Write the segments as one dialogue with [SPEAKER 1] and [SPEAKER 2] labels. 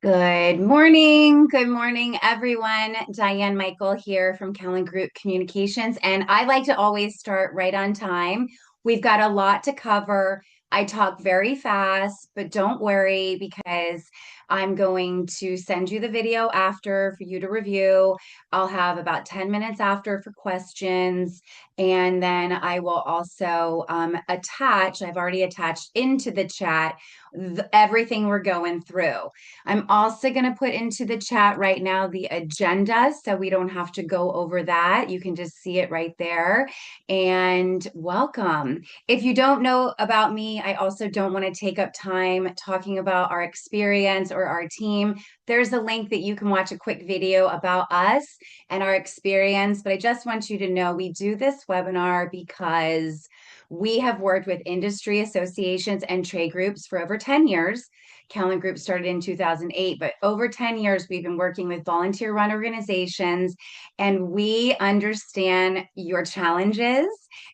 [SPEAKER 1] Good morning. Good morning, everyone. Diane Michael here from Callan Group Communications. And I like to always start right on time. We've got a lot to cover. I talk very fast, but don't worry because I'm going to send you the video after for you to review. I'll have about 10 minutes after for questions. And then I will also I've already attached into the chat everything we're going through. I'm also going to put into the chat right now the agenda so we don't have to go over that. You can just see it right there. And welcome. If you don't know about me, I also don't want to take up time talking about our experience or our team. There's a link that you can watch a quick video about us and our experience. But I just want you to know we do this webinar because we have worked with industry associations and trade groups for over 10 years. Callan Group started in 2008, but over 10 years, we've been working with volunteer run organizations, and we understand your challenges,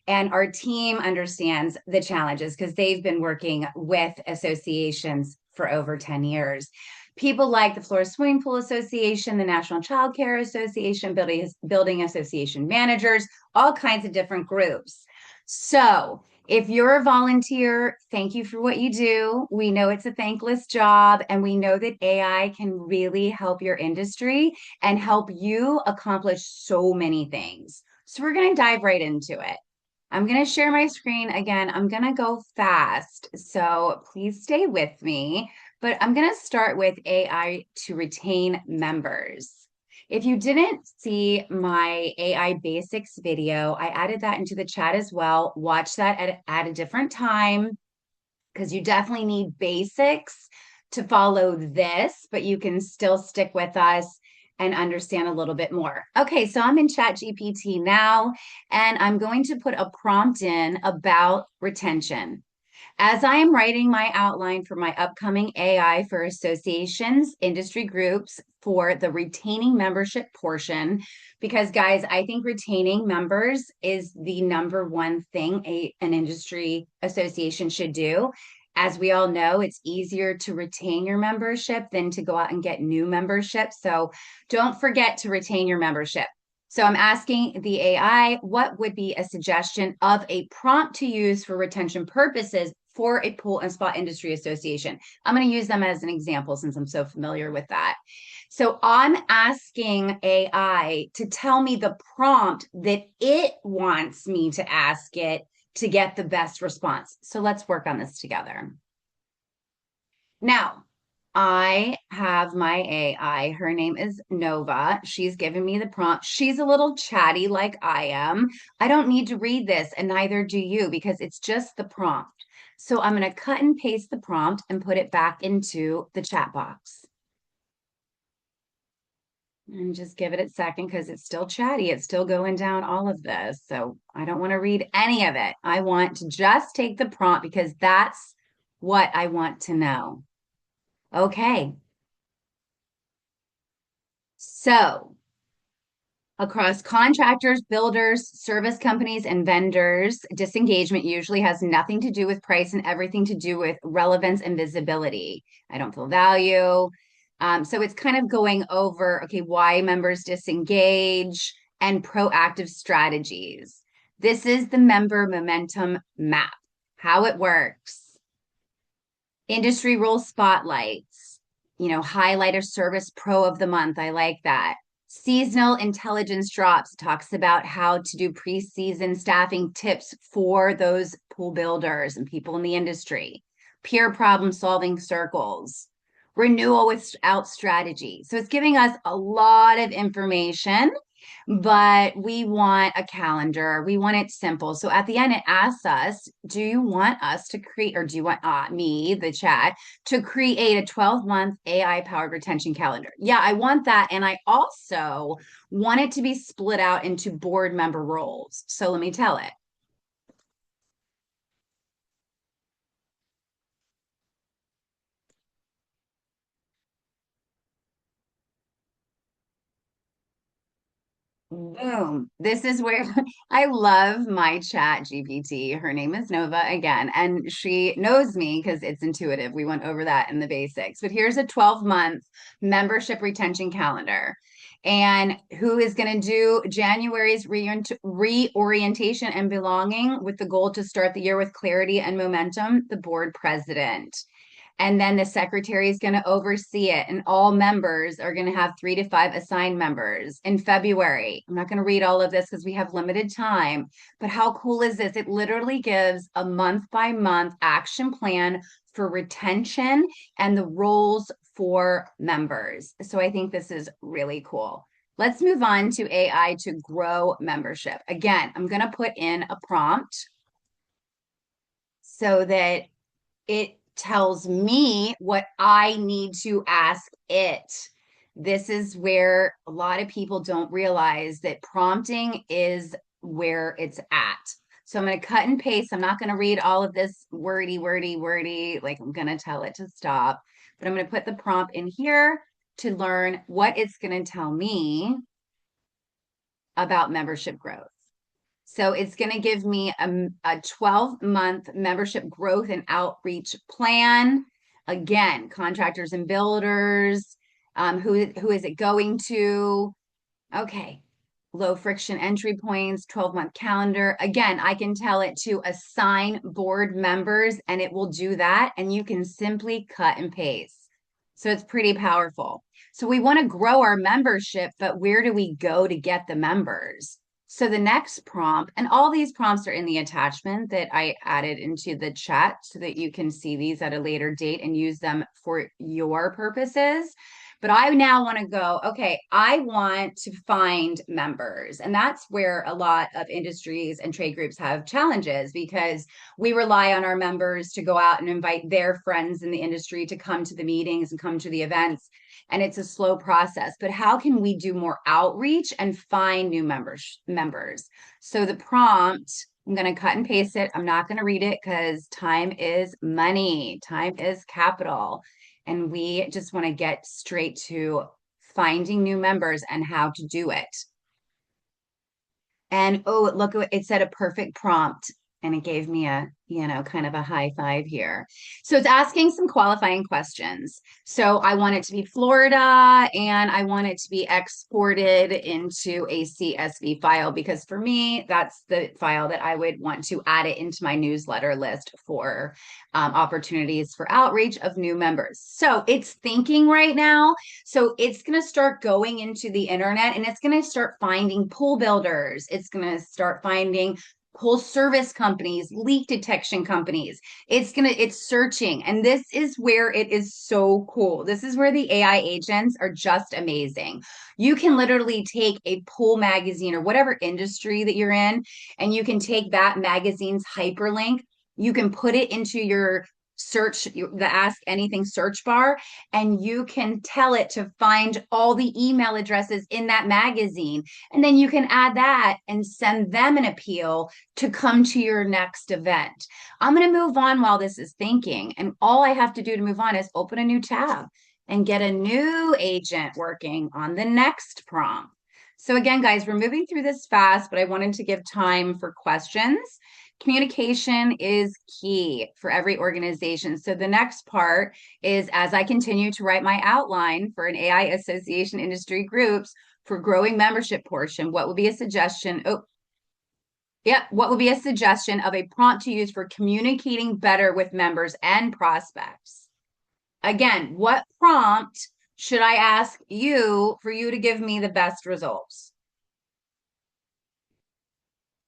[SPEAKER 1] and our team understands the challenges because they've been working with associations for over 10 years. People like the Florida Swimming Pool Association, the National Child Care Association, building association managers, all kinds of different groups. So, if you're a volunteer, thank you for what you do. We know it's a thankless job, and we know that AI can really help your industry and help you accomplish so many things. So, we're going to dive right into it. I'm going to share my screen again. I'm going to go fast. So, please stay with me. But I'm going to start with AI to retain members. If you didn't see my AI basics video, I added that into the chat as well. Watch that at a different time because you definitely need basics to follow this, but you can still stick with us and understand a little bit more. Okay, so I'm in Chat GPT now, and I'm going to put a prompt in about retention. As I am writing my outline for my upcoming AI for associations, industry groups for the retaining membership portion, because guys, I think retaining members is the number one thing an industry association should do. As we all know, it's easier to retain your membership than to go out and get new membership. So don't forget to retain your membership. So I'm asking the AI, what would be a suggestion of a prompt to use for retention purposes for a pool and spa industry association? I'm going to use them as an example since I'm so familiar with that. So I'm asking AI to tell me the prompt that it wants me to ask it to get the best response. So let's work on this together. Now, I have my AI. Her name is Nova. She's given me the prompt. She's a little chatty like I am. I don't need to read this, and neither do you because it's just the prompt. So I'm going to cut and paste the prompt and put it back into the chat box. And just give it a second because it's still chatty. It's still going down all of this. So I don't want to read any of it. I want to just take the prompt because that's what I want to know. Okay. So across contractors, builders, service companies, and vendors, disengagement usually has nothing to do with price and everything to do with relevance and visibility. I don't feel value. So it's kind of going over, okay, why members disengage and proactive strategies. This is the member momentum map, how it works. Industry role spotlights, highlight a service pro of the month. I like that. Seasonal intelligence drops talks about how to do pre-season staffing tips for those pool builders and people in the industry. Peer problem solving circles. Renewal without strategy. So it's giving us a lot of information, but we want a calendar. We want it simple. So at the end, it asks us, do you want us to create, or do you want me, the chat, to create a 12-month AI powered retention calendar? Yeah, I want that. And I also want it to be split out into board member roles. So let me tell it. Boom. This is where I love my chat GPT. Her name is Nova again, and she knows me because it's intuitive. We went over that in the basics. But here's a 12-month membership retention calendar. And who is going to do January's reorientation and belonging with the goal to start the year with clarity and momentum? The board president. And then the secretary is going to oversee it, and all members are going to have 3 to 5 assigned members in February. I'm not going to read all of this because we have limited time, but how cool is this? It literally gives a month by month action plan for retention and the roles for members. So I think this is really cool. Let's move on to AI to grow membership. Again, I'm going to put in a prompt so that it tells me what I need to ask it. This is where a lot of people don't realize that prompting is where it's at. So I'm going to cut and paste. I'm not going to read all of this wordy, wordy, wordy. Like I'm going to tell it to stop, but I'm going to put the prompt in here to learn what it's going to tell me about membership growth. So it's going to give me a 12-month membership growth and outreach plan. Again, contractors and builders. Who is it going to? Okay. Low friction entry points, 12-month calendar. Again, I can tell it to assign board members and it will do that. And you can simply cut and paste. So it's pretty powerful. So we want to grow our membership, but where do we go to get the members? So the next prompt, and all these prompts are in the attachment that I added into the chat so that you can see these at a later date and use them for your purposes. But I now want to go, okay, I want to find members. And that's where a lot of industries and trade groups have challenges because we rely on our members to go out and invite their friends in the industry to come to the meetings and come to the events. And it's a slow process. But how can we do more outreach and find new members? So the prompt, I'm going to cut and paste it. I'm not going to read it because time is money. Time is capital. And we just want to get straight to finding new members and how to do it. And oh, look, it said a perfect prompt and it gave me a, kind of a high five here. So it's asking some qualifying questions. So I want it to be Florida and I want it to be exported into a CSV file because for me, that's the file that I would want to add it into my newsletter list for opportunities for outreach of new members. So it's thinking right now. So it's going to start going into the internet and it's going to start finding pool builders. It's going to start finding pool service companies, leak detection companies. It's searching. And this is where it is so cool. This is where the AI agents are just amazing. You can literally take a pool magazine or whatever industry that you're in, and you can take that magazine's hyperlink. You can put it into your search, the ask anything search bar, and you can tell it to find all the email addresses in that magazine. And then you can add that and send them an appeal to come to your next event. I'm going to move on while this is thinking. And all I have to do to move on is open a new tab and get a new agent working on the next prompt. So again, guys, we're moving through this fast, but I wanted to give time for questions. Communication is key for every organization. So the next part is as I continue to write my outline for an AI association industry groups for growing membership portion, what would be a suggestion? What would be a suggestion of a prompt to use for communicating better with members and prospects? Again, what prompt should I ask you for you to give me the best results?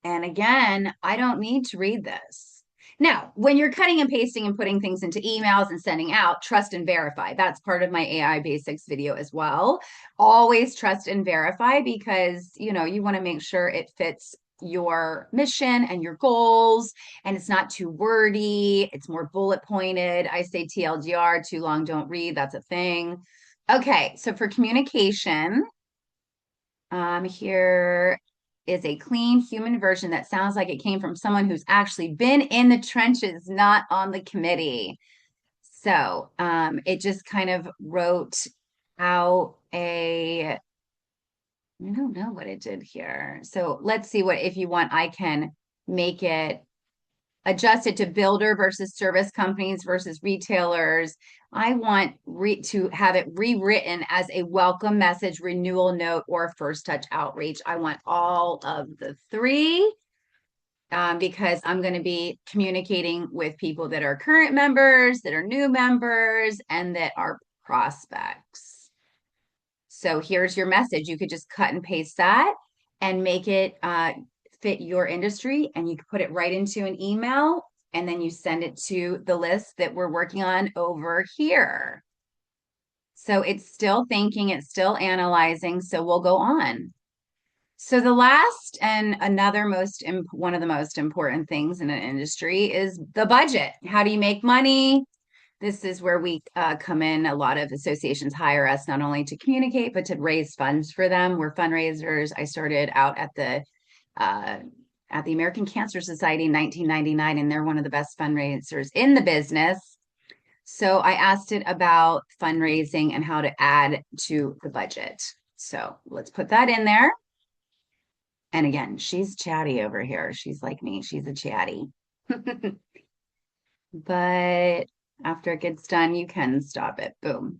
[SPEAKER 1] And again, I don't need to read this. Now, when you're cutting and pasting and putting things into emails and sending out, trust and verify. That's part of my AI basics video as well. Always trust and verify because, you want to make sure it fits your mission and your goals and it's not too wordy. It's more bullet pointed. I say TLDR, too long, don't read. That's a thing. Okay, so for communication, here is a clean human version that sounds like it came from someone who's actually been in the trenches, not on the committee. So it just kind of wrote out a I don't know what it did here. So let's see what, if you want, I can make it adjust it to builder versus service companies versus retailers. I want to have it rewritten as a welcome message, renewal note, or first touch outreach. I want all of the three because I'm going to be communicating with people that are current members, that are new members, and that are prospects. So here's your message. You could just cut and paste that and make it fit your industry, and you can put it right into an email, and then you send it to the list that we're working on over here. So it's still thinking, it's still analyzing. So we'll go on. So the last and another one of the most important things in an industry is the budget. How do you make money? This is where we come in. A lot of associations hire us not only to communicate, but to raise funds for them. We're fundraisers. I started out uh, at the American Cancer Society in 1999, and they're one of the best fundraisers in the business. So I asked it about fundraising and how to add to the budget. So let's put that in there. And again, she's chatty over here. She's like me. She's a chatty. But after it gets done, you can stop it. Boom.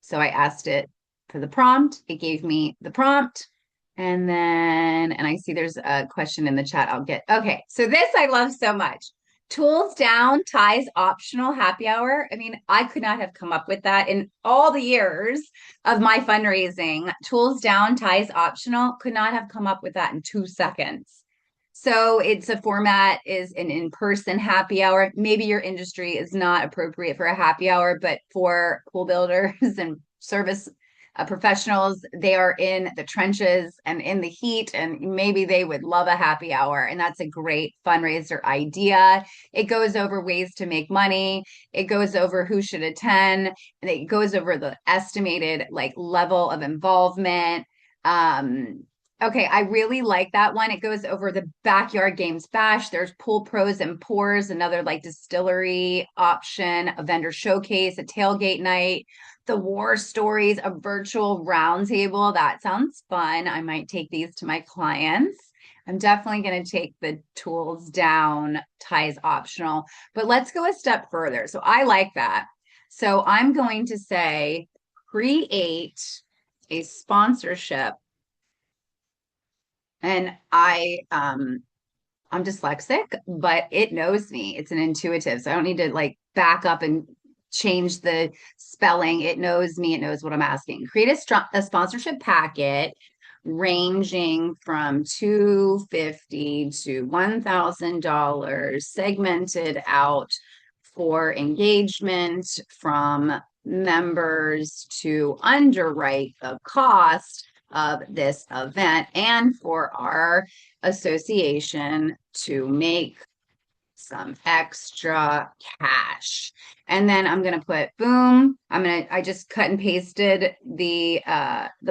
[SPEAKER 1] So I asked it for the prompt. It gave me the prompt. And I see there's a question in the chat. I'll get, okay. So this I love so much. Tools down, ties optional, happy hour. I mean, I could not have come up with that in all the years of my fundraising. Tools down, ties optional, could not have come up with that in 2 seconds. So it's a format, is an in-person happy hour. Maybe your industry is not appropriate for a happy hour, but for pool builders and service professionals, they are in the trenches and in the heat, and maybe they would love a happy hour. And that's a great fundraiser idea. It goes over ways to make money. It goes over who should attend, and it goes over the estimated like level of involvement. Okay, I really like that one. It goes over the backyard games bash. There's pool pros and pours, another like distillery option, a vendor showcase, a tailgate night, the war stories, a virtual roundtable. That sounds fun. I might take these to my clients. I'm definitely going to take the tools down, ties optional, but let's go a step further. So I like that. So I'm going to say create a sponsorship. And I'm dyslexic, but it knows me. It's an intuitive. So I don't need to like back up and change the spelling. It knows me. It knows what I'm asking. Create a sponsorship packet ranging from $250 to $1,000, segmented out for engagement from members to underwrite the cost of this event and for our association to make some extra cash. And then I'm going to put boom. I just cut and pasted the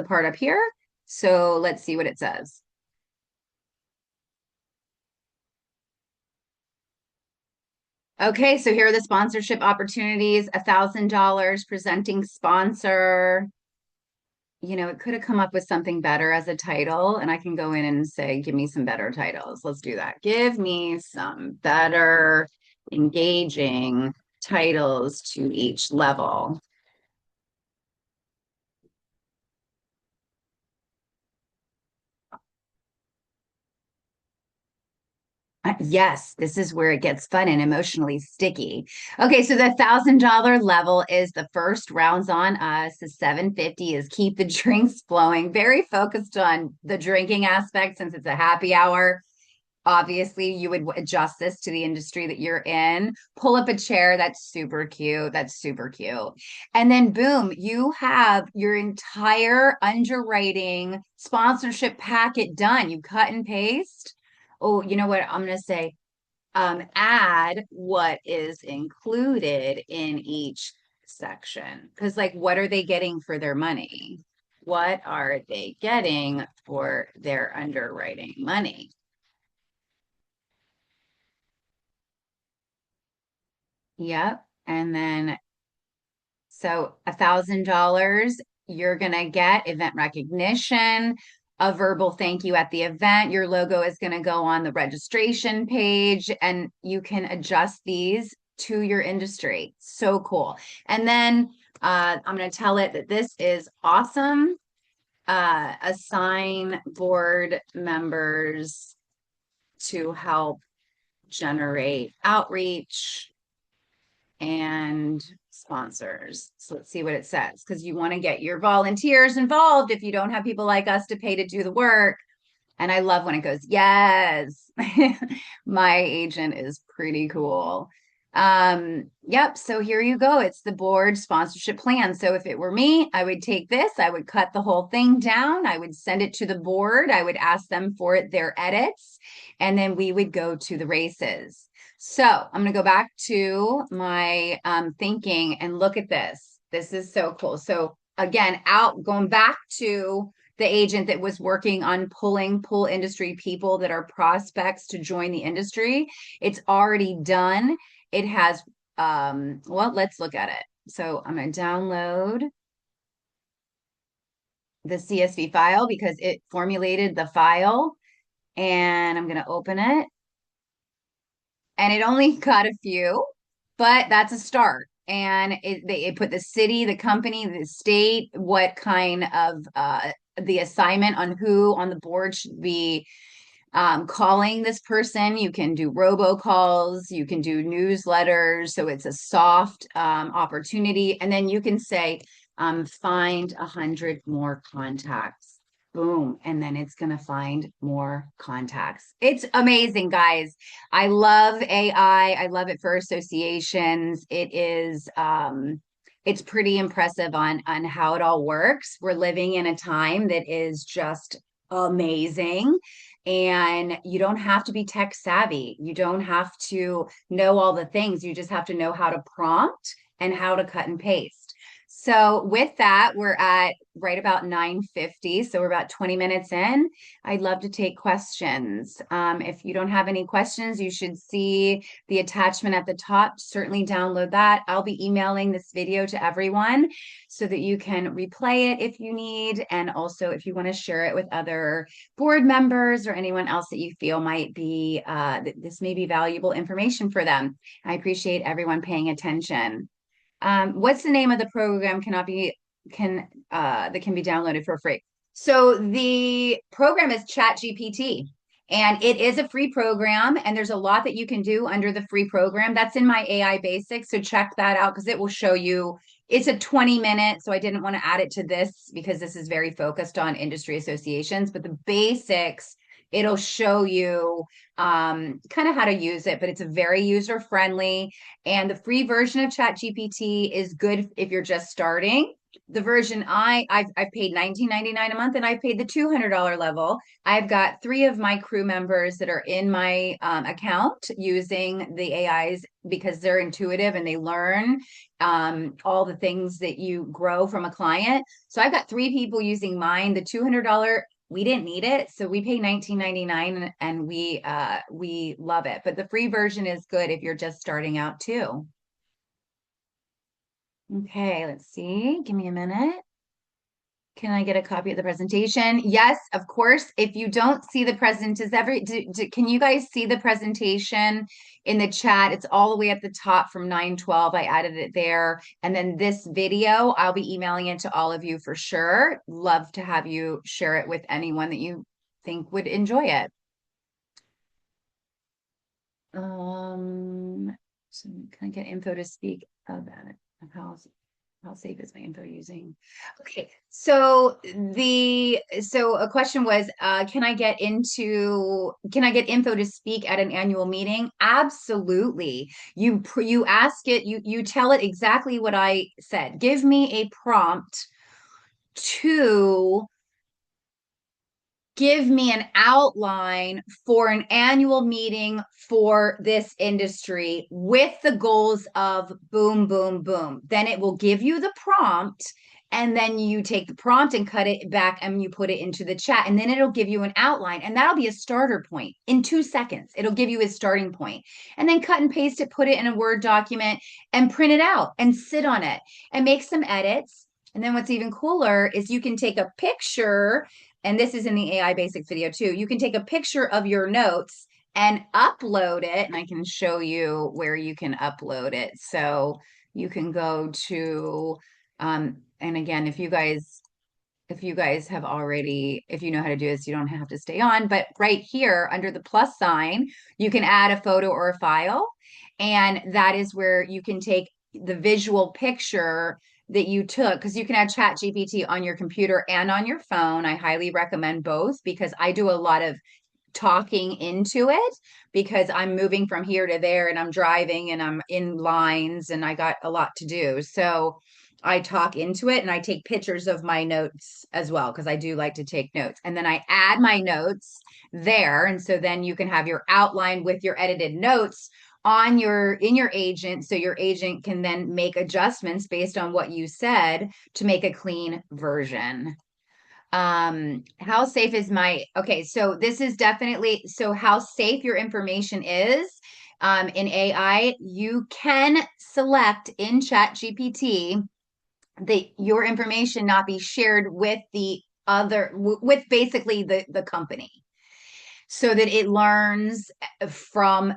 [SPEAKER 1] part up here. So let's see what it says. Okay, so here are the sponsorship opportunities, $1,000 presenting sponsor. You know, it could have come up with something better as a title, and I can go in and say, give me some better titles. Let's do that. Give me some better, engaging titles to each level. Yes, this is where it gets fun and emotionally sticky. Okay, so the $1,000 level is the first rounds on us. The 750 is keep the drinks flowing. Very focused on the drinking aspect since it's a happy hour. Obviously, you would adjust this to the industry that you're in. Pull up a chair. That's super cute. That's super cute. And then, boom, you have your entire underwriting sponsorship packet done. You cut and paste. Oh, you know what? I'm going to say add what is included in each section. Because, like, what are they getting for their money? What are they getting for their underwriting money? Yep. And then, so $1,000, you're going to get event recognition, a verbal thank you at the event. Your logo is going to go on the registration page, and you can adjust these to your industry. So cool. And then I'm going to tell it that this is awesome. Assign board members to help generate outreach and sponsors. So let's see what it says, because you want to get your volunteers involved if you don't have people like us to pay to do the work. And I love when it goes, yes. My agent is pretty cool. Yep. So here you go. It's the board sponsorship plan. So if it were me, I would take this, I would cut the whole thing down. I would send it to the board. I would ask them for their edits, and then we would go to the races. So I'm going to go back to my thinking and look at this. This is so cool. So again, going back to the agent that was working on pulling pool industry people that are prospects to join the industry. It's already done. It has, well, let's look at it. So I'm going to download the CSV file because it formulated the file, and I'm going to open it. And it only got a few, but that's a start. And it put the city, the company, the state, what kind of the assignment on who on the board should be calling this person. You can do robocalls, you can do newsletters. So it's a soft opportunity. And then you can say, find 100 more contacts. Boom. And then it's going to find more contacts. It's amazing, guys. I love AI. I love it for associations. It's pretty impressive on how it all works. We're living in a time that is just amazing. And you don't have to be tech savvy. You don't have to know all the things. You just have to know how to prompt and how to cut and paste. So with that, we're at right about 9:50. So we're about 20 minutes in. I'd love to take questions. If you don't have any questions, you should see the attachment at the top. Certainly download that. I'll be emailing this video to everyone so that you can replay it if you need. And also if you want to share it with other board members or anyone else that you feel might be, this may be valuable information for them. I appreciate everyone paying attention. What's the name of the program that can be downloaded for free? So the program is ChatGPT, and it is a free program, and there's a lot that you can do under the free program. That's in my AI basics, so check that out because it will show you. It's a 20-minute, so I didn't want to add it to this because this is very focused on industry associations, but the basics, it'll show you kind of how to use it, but it's a very user friendly. And the free version of ChatGPT is good if you're just starting. The version I've paid $19.99 a month, and I've paid the $200 level. I've got 3 of my crew members that are in my account using the AIs because they're intuitive and they learn all the things that you grow from a client. So I've got 3 people using mine. The $200, we didn't need it, so we pay $19.99 and we love it. But the free version is good if you're just starting out too. Okay, let's see. Give me a minute. Can I get a copy of the presentation? Yes, of course. If you don't see the can you guys see the presentation in the chat? It's all the way at the top from 9:12. I added it there. And then this video, I'll be emailing it to all of you for sure. Love to have you share it with anyone that you think would enjoy it. So can I get info to speak about it? How safe is my info using? Okay, so a question was, can I get info to speak at an annual meeting? Absolutely. You ask it, you tell it exactly what I said. Give me a prompt to give me an outline for an annual meeting for this industry with the goals of boom, boom, boom. Then it will give you the prompt, and then you take the prompt and cut it back and you put it into the chat, and then it'll give you an outline, and that'll be a starter point in 2 seconds. It'll give you a starting point, and then cut and paste it, put it in a Word document and print it out and sit on it and make some edits. And then what's even cooler is you can take a picture, and this is in the AI basic video too. You can take a picture of your notes and upload it. And I can show you where you can upload it. So you can go to, and again, if you guys have already, if you know how to do this, you don't have to stay on, but right here under the plus sign, you can add a photo or a file. And that is where you can take the visual picture that you took, because you can add Chat GPT on your computer and on your phone. I highly recommend both because I do a lot of talking into it because I'm moving from here to there and I'm driving and I'm in lines and I got a lot to do. So I talk into it and I take pictures of my notes as well because I do like to take notes. And then I add my notes there. And so then you can have your outline with your edited notes on your in your agent, so your agent can then make adjustments based on what you said to make a clean version. How safe is my, okay, so this is definitely, so how safe your information is, in AI, you can select in Chat GPT that your information not be shared with the other, with basically the company, so that it learns from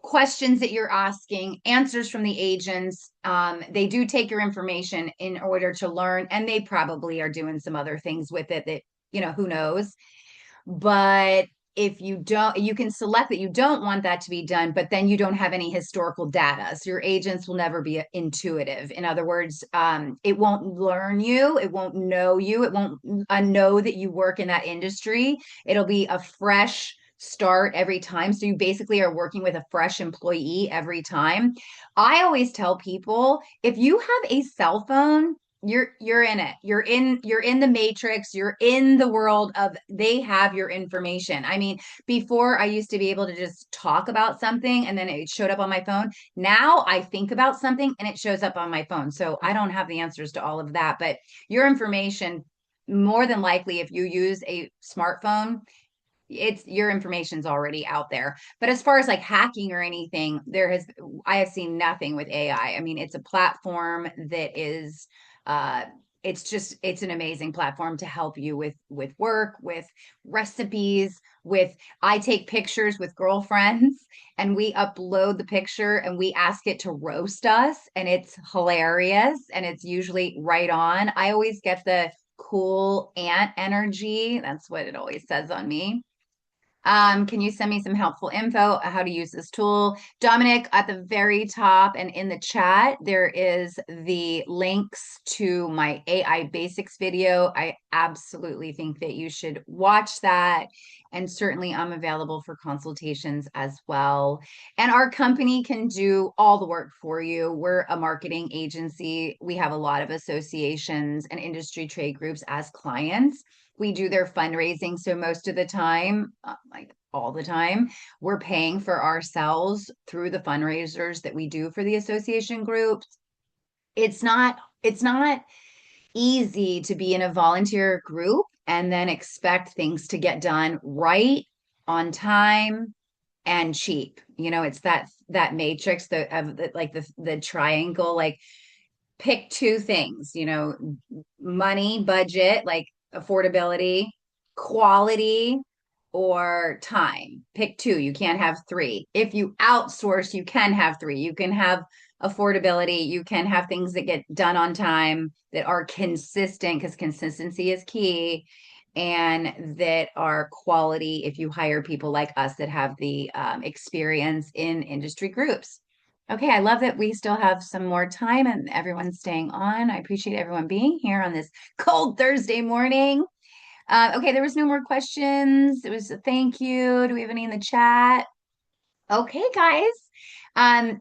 [SPEAKER 1] questions that you're asking, answers from the agents. They do take your information in order to learn, and they probably are doing some other things with it that, who knows. But if you don't, you can select that you don't want that to be done, but then you don't have any historical data. So your agents will never be intuitive. In other words, it won't learn you, it won't know you, it won't know that you work in that industry. It'll be a fresh start every time. So you basically are working with a fresh employee every time. I always tell people, if you have a cell phone, you're in it. You're in the matrix. You're in the world of, they have your information. I mean, before I used to be able to just talk about something and then it showed up on my phone. Now I think about something and it shows up on my phone. So I don't have the answers to all of that, but your information, more than likely, if you use a smartphone, it's your information's already out there. But as far as like hacking or anything, I have seen nothing with AI. I mean, it's a platform that is, uh it's an amazing platform to help you with work, with recipes, with, I take pictures with girlfriends and we upload the picture and we ask it to roast us, and it's hilarious and it's usually right on. I always get the cool aunt energy. That's what it always says on me. Can you send me some helpful info how to use this tool? Dominic, at the very top and in the chat, there is the links to my AI basics video. I absolutely think that you should watch that. And certainly I'm available for consultations as well. And our company can do all the work for you. We're a marketing agency. We have a lot of associations and industry trade groups as clients. We do their fundraising. So most of the time, like all the time, we're paying for ourselves through the fundraisers that we do for the association groups. It's not easy to be in a volunteer group and then expect things to get done right, on time, and cheap. It's that matrix, the triangle, like pick two things, money, budget, like affordability, quality, or time. Pick two. You can't have three. If you outsource, you can have three. You can have affordability. You can have things that get done on time, that are consistent, because consistency is key, and that are quality if you hire people like us that have the experience in industry groups. Okay, I love that we still have some more time and everyone's staying on. I appreciate everyone being here on this cold Thursday morning. Okay, there was no more questions. It was a thank you. Do we have any in the chat? Okay, guys.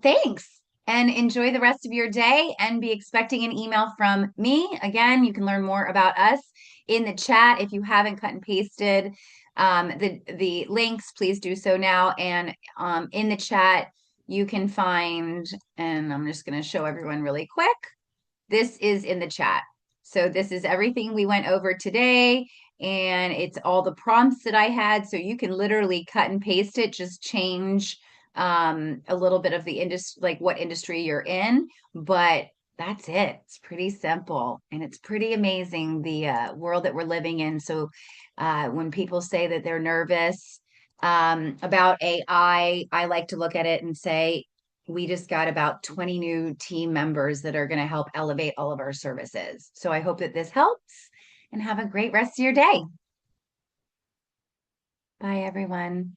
[SPEAKER 1] Thanks. And enjoy the rest of your day and be expecting an email from me. Again, you can learn more about us in the chat. If you haven't cut and pasted the links, please do so now. And in the chat, you can find, and I'm just going to show everyone really quick. This is in the chat. So this is everything we went over today, and it's all the prompts that I had. So you can literally cut and paste it, just change a little bit of the industry, like what industry you're in, but That's it. It's pretty simple and it's pretty amazing the world that we're living in. So, when people say that they're nervous about AI, I like to look at it and say, we just got about 20 new team members that are going to help elevate all of our services. So, I hope that this helps and have a great rest of your day. Bye, everyone.